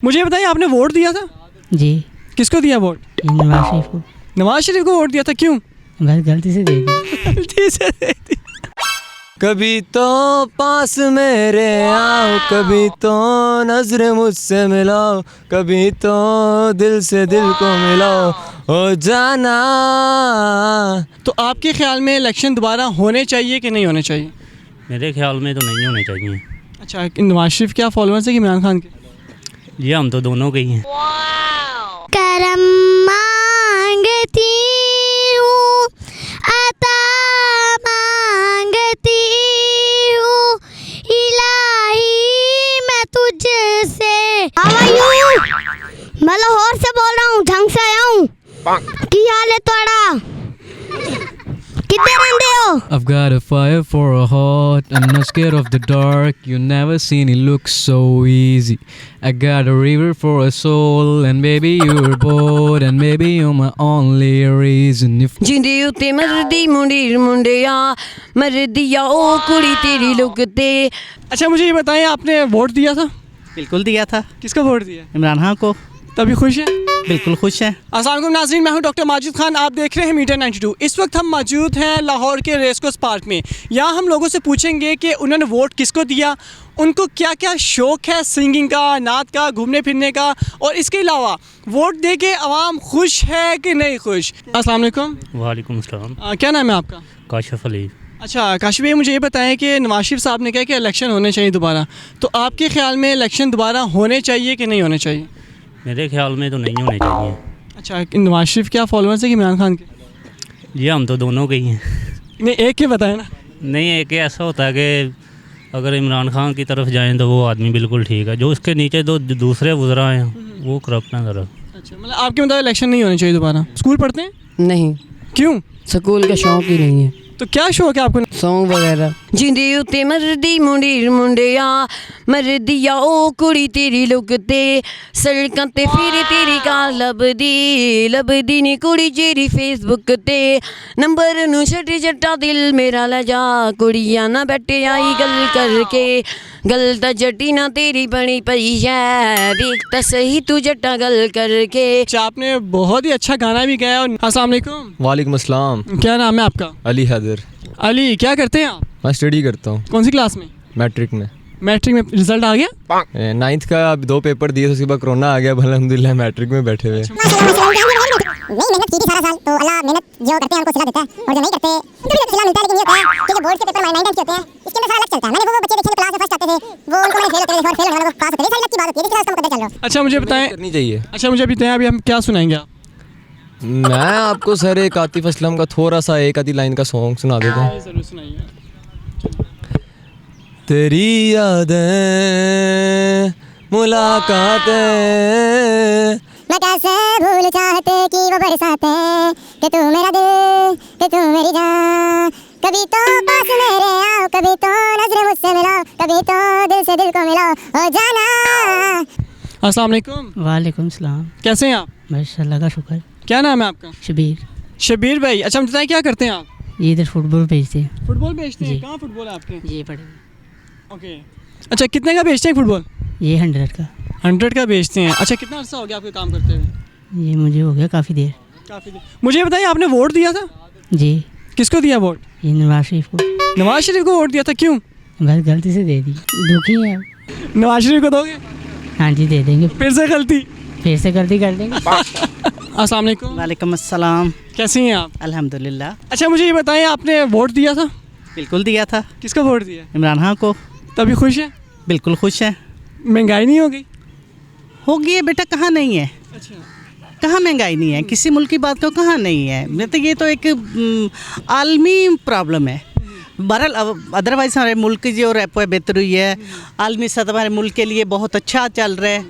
मुझे बताइए, आपने वोट दिया था? जी। किसको दिया वोट? नवाज शरीफ को। नवाज शरीफ को वोट दिया था, क्यों? बस गलती से दे दी। गलती से दे दी। कभी तो पास मेरे आओ, कभी तो नजर मुझसे मिलाओ, कभी तो दिल से दिल को मिलाओ हो जाना। तो आपके ख्याल में इलेक्शन दोबारा होने चाहिए कि नहीं होने चाहिए? मेरे ख्याल में तो नहीं होने चाहिए। अच्छा, नवाज शरीफ क्या फॉलोअर्स है कि इमरान खान के? जी हम तो दोनों के ही हैं। करम मांगती हूँ, अता मांगती हूँ, इलाही मैं तुझसे। मैं लाहौर से बोल रहा हूँ, ढंग से आया हूँ। की हाल है तोड़ा? कितने रहते हो? I've got a fire for a heart, I'm not scared of the dark, you never seen it look so easy. I got a river for a soul, and baby you're bored, and baby you're my only reason. If जिंदे उते मरदी मुंडीर मुंडिया मरदिया ओ कुड़ी तेरी लुकते। अच्छा, मुझे ये बताएं, आपने vote दिया था? बिल्कुल दिया था। किसको वोट दिया? इमरान खान को। तभी खुश हैं? बिल्कुल खुश हैं। अस्सलाम वालेकुम नाज़रीन, मैं हूं डॉक्टर माजिद खान, आप देख रहे हैं मीडिया 92। इस वक्त हम मौजूद हैं लाहौर के रेसकोर्स पार्क में। यहाँ हम लोगों से पूछेंगे कि उन्होंने वोट किसको दिया, उनको क्या क्या शौक़ है सिंगिंग का, नात का, घूमने फिरने का, और इसके अलावा वोट दे के आवाम खुश है कि नहीं खुश। अस्सलाम वालेकुम। वालेकुम अस्सलाम। क्या नाम है आपका? काशिफ अली। अच्छा काशिफ भाई, मुझे ये बताएं कि नवाज शरीफ साहब ने कहा कि इलेक्शन होने चाहिए दोबारा, तो आपके ख्याल में इलेक्शन दोबारा होने चाहिए कि नहीं होने चाहिए? मेरे ख्याल में तो नहीं होने चाहिए। अच्छा, नवाज शरीफ क्या फॉलोअर्स है कि इमरान खान के? जी हम तो दोनों के ही हैं। नहीं, एक के बताएं ना। नहीं, एक ऐसा होता है कि अगर इमरान खान की तरफ जाएं तो वो आदमी बिल्कुल ठीक है, जो उसके नीचे दो दूसरे गुजरा हैं वो करप्ट ना जरा। अच्छा, मतलब आपके मुताबिक इलेक्शन नहीं होने चाहिए दोबारा। स्कूल पढ़ते हैं? नहीं, क्यों? स्कूल का शौक ही नहीं है। तो क्या शौक है आपको? सॉन्ग वगैरह। जिंदे उते मरदी मुंडीर मुंडिया मरदिया ओ कुड़ी तेरी लुकते, सड़कां ते फिर तेरी का लभदी नी कुड़ी जेरी फेसबुक ते, नंबर नू छट्टी जट्टा दिल मेरा ले जा, कुड़ियां ना बैठे आई गल करके, गल ता जट्टी ना तेरी बनी पई है, देख ता सही तू जट्टा गल करके। अच्छा, आपने बहुत ही अच्छा गाना भी गाया। अस्सलाम वालेकुम। वालेकुम अस्सलाम। क्या नाम है आपका? अली हैदर। अली, क्या करते हैं आप? मैं स्टडी करता हूँ। कौन सी क्लास में? मैट्रिक में। मैट्रिक में रिजल्ट आ गया? 9th का अब 2 पेपर दिए, उसके बाद कोरोना आ गया, अल्हम्दुलिल्लाह मैट्रिक में बैठे हुए। नहीं मेहनत की थी सारा साल, तो अल्लाह मेहनत जो करते हैं उनको सिला देता है, और जो नहीं करते सिला मिलता है। लेकिन ये होता है कि जो बोर्ड के पेपर 9 के होते हैं, इसके अंदर सारा अलग चलता है। मैंने वो बच्चे देखे जो क्लास में फर्स्ट आते थे, वो उनको मैंने फेल होते थे और फेल होने वालों को पास होते थे। सारी अलग की बात होती है, किसी का मुकद्दर चल रहा है। अच्छा, मुझे बताएं। करनी चाहिए। अच्छा, मुझे बताएं, अभी हम क्या सुनाएंगे आप? मैं आपको सर एक आतिफ असलम का थोड़ा सा एक आधी लाइन का सॉन्ग सुना देता हूँ। जरूर सुनाइए। तेरी यादें मुलाकातें, मैं कैसे भूल चाहते कि वो बरसाते, कि तू मेरा दिल, कि तू मेरी जान, कभी तो पास मेरे आओ, कभी तो नजर मुझसे मिलाओ, कभी तो दिल से दिल को मिलाओ हो जाना। अस्सलाम वालेकुम। वालेकुम सलाम। कैसे हैं आप? माशाल्लाह का शुक्र। क्या नाम है आपका? शबीर। शबीर भाई। अच्छा, मुझे बताएं, क्या करते हैं आप? ये इधर फुटबॉल बेचते हैं। फुटबॉल बेचते हैं? जी। कहाँ फुटबॉल है आपके? ये पड़े। ओके। अच्छा, कितने का बेचते हैं फुटबॉल? ये 100 का। 100 का बेचते हैं। अच्छा, कितना अर्सा हो गया आपके काम करते हुए? ये मुझे हो गया काफ़ी देर। काफ़ी देर। मुझे बताइए, आपने वोट दिया था? जी। किसको दिया वोट? ये नवाज शरीफ को। नवाज शरीफ को वोट दिया था, क्यों? बस गलती से दे दी। दुखी है। नवाज शरीफ को दोगे? हाँ जी दे देंगे। फिर से गलती? फिर से गलती कर देंगे। अस्सलाम वालेकुम। वालेकुम अस्सलाम। कैसी हैं आप? अल्हम्दुलिल्लाह। अच्छा, मुझे ये बताएं, आपने वोट दिया था? बिल्कुल दिया था। किसको वोट दिया? इमरान खान को। तभी खुश है? बिल्कुल खुश हैं। महंगाई नहीं हो गई? होगी है बेटा, कहाँ नहीं है। अच्छा। कहाँ महंगाई नहीं है, किसी मुल्क की बात को कहाँ नहीं है। मतलब ये तो एक आलमी प्रॉब्लम है। बहरहाल अदरवाइज हमारे मुल्क की जो रेपो है बेहतर हुई है, आलमी सतह हमारे मुल्क के लिए बहुत अच्छा चल रहा है,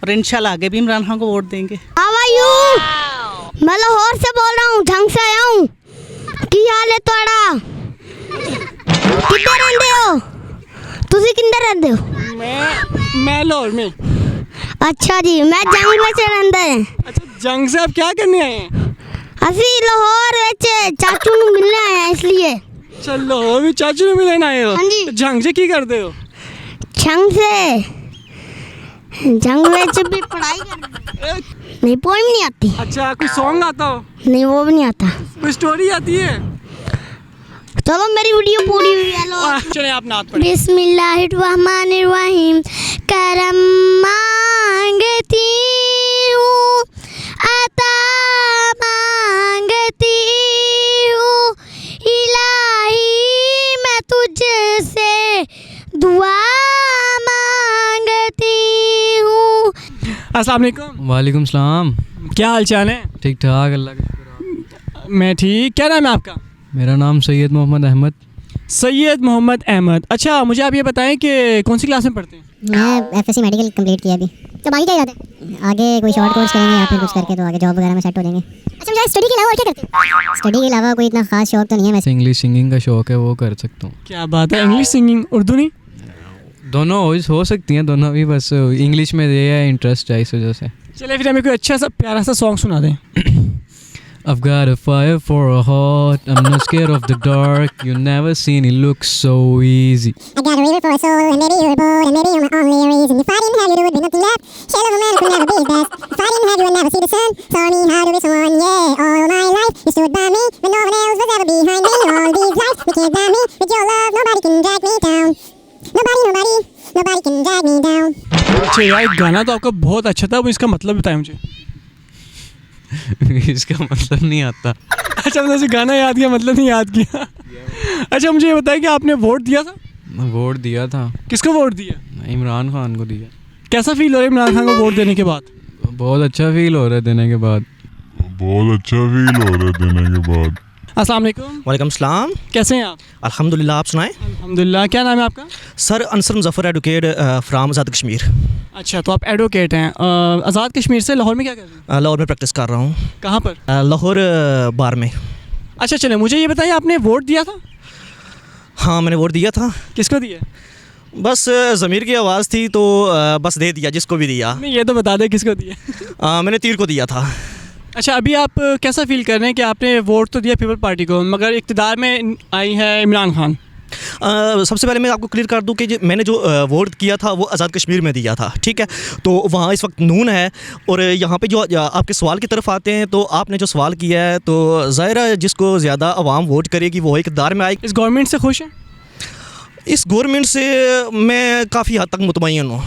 और इंशाल्लाह आगे भी इमरान खान को वोट देंगे। मैं लाहौर से बोल रहा हूँ, ढंग से आया हूँ। की हाल है तोड़ा? कितने रहते हो? तुसी किंदर रहते हो? मैं लाहौर में। अच्छा जी, मैं जंग में रहंदा है। अच्छा, जंग से आप क्या करने आए हैं? असी लाहौर विच चाचू नू मिलने आए हैं, इसलिए। चलो, अभी चाचू ने मिलने आए हो? हाँ जी। जंग से की करते हो? जंग से जंग में जब भी पढ़ाई कर नहीं, पोएम नहीं आती। अच्छा, कोई सॉन्ग आता हो? नहीं, वो भी नहीं आता। कोई स्टोरी आती है? चलो मेरी वीडियो पूरी हुई है। लो चले आप नात पढ़ें। बिस्मिल्लाहिर्रहमानिर्रहीम। करम मांगती हूँ, अता मांगती हूँ, इलाही मैं तुझसे दुआ मांगती हूँ। अस्सलाम वालेकुम। वालेकुम सलाम। क्या हाल चाल है? ठीक ठाक, अल्लाह का शुक्र। मैं ठीक। क्या नाम है आपका? मेरा नाम सैयद मोहम्मद अहमद। सैयद मोहम्मद अहमद। अच्छा, मुझे आप ये बताएं कि कौन सी क्लास में पढ़ते हैं? मैं FSC मेडिकल कंप्लीट किया अभी। तो आगे क्या इरादा है? आगे कोई शॉर्ट कोर्स करेंगे या फिर कुछ करके तो आगे जॉब वगैरह में सेट हो जाएंगे। अच्छा, मुझे स्टडी के अलावा और क्या करते हैं? स्टडी के अलावा कोई इतना खास शौक तो नहीं है वैसे। इंग्लिश सिंगिंग का शौक है, वो कर सकता हूँ। क्या बात है, इंग्लिश सिंगिंग, उर्दू नहीं? दोनों हो सकती हैं, दोनों भी, बस इंग्लिश में ये है इंटरेस्ट है, इस वजह से। चलिए फिर हमें कोई अच्छा सा प्यारा सा सॉन्ग सुना दें। I've got a fire for a heart, I'm not scared of the dark, you never seen it look so easy. I got a river for a soul, and maybe you were bored, and maybe you're my only reason. If I didn't have you, there would be nothing left. Share love a man could never be his best. If I didn't have you, I'd never see the sun. Taught me how to be someone, yeah. All my life, you stood by me when no one else was ever behind me. All these lives, we can't buy me. With your love, nobody can drag me down. Nobody can drag me down. अच्छा यार, एक गाना तो आपका बहुत अच्छा था, वो इसका मतलब बताएं मुझे। इसका मतलब नहीं आता। अच्छा, मैंने उसे गाना याद किया, मतलब नहीं याद किया। अच्छा, मुझे ये बताएं कि आपने वोट दिया था? वोट दिया था। किसको वोट दिया? इमरान खान को दिया। कैसा फील हो रहा है इमरान खान को वोट देने के बाद? बहुत अच्छा फील हो रहा है देने के बाद। अस्सलाम वालेकुम। वालेकुम सलाम। कैसे हैं आप? अल्हम्दुलिल्लाह, आप सुनाएं? अल्हम्दुलिल्लाह। क्या नाम है आपका? Sir Ansar Muzaffar, advocate from Azad Kashmir. अच्छा, तो आप एडवोकेट हैं। आज़ाद कश्मीर से लाहौर में क्या कर रहे हैं? लाहौर में प्रैक्टिस कर रहा हूँ। कहाँ पर? लाहौर बार में। अच्छा, चले मुझे ये बताइए, आपने वोट दिया था? हाँ, मैंने वोट दिया था। किसको दिया? बस ज़मीर की आवाज़ थी तो बस दे दिया, जिसको भी दिया। नहीं, ये तो बता दें किसको दिया। मैंने तीर को दिया था। अच्छा, अभी आप कैसा फील कर रहे हैं कि आपने वोट तो दिया पीपल पार्टी को, मगर इक़्तिदार में आई है इमरान खान? सबसे पहले मैं आपको क्लियर कर दूं कि मैंने जो वोट किया था वो आज़ाद कश्मीर में दिया था, ठीक है। तो वहाँ इस वक्त नून है, और यहाँ पे जो आपके सवाल की तरफ आते हैं, तो आपने जो सवाल किया है, तो ज़ाहिर है जिसको ज़्यादा आवाम वोट करेगी वो इक़्तिदार में आएगी। इस गवर्नमेंट से खुश हैं? इस गवर्नमेंट से मैं काफ़ी हद तक मुतमईन हूँ।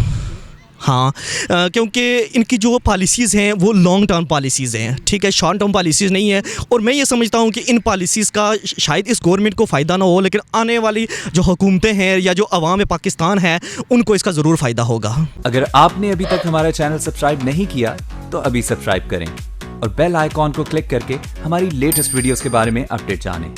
हाँ, क्योंकि इनकी जो पॉलिसीज़ हैं वो लॉन्ग टर्म पॉलिसीज़ हैं, ठीक है, शॉर्ट टर्म पॉलिसीज़ नहीं है। और मैं ये समझता हूँ कि इन पॉलिसीज़ का शायद इस गवर्नमेंट को फ़ायदा ना हो, लेकिन आने वाली जो हुकूमतें हैं या जो अवाम पाकिस्तान है उनको इसका ज़रूर फ़ायदा होगा। अगर आपने अभी तक हमारा चैनल सब्सक्राइब नहीं किया तो अभी सब्सक्राइब करें और बेल आइकॉन को क्लिक करके हमारी लेटेस्ट वीडियोस के बारे में अपडेट जानें।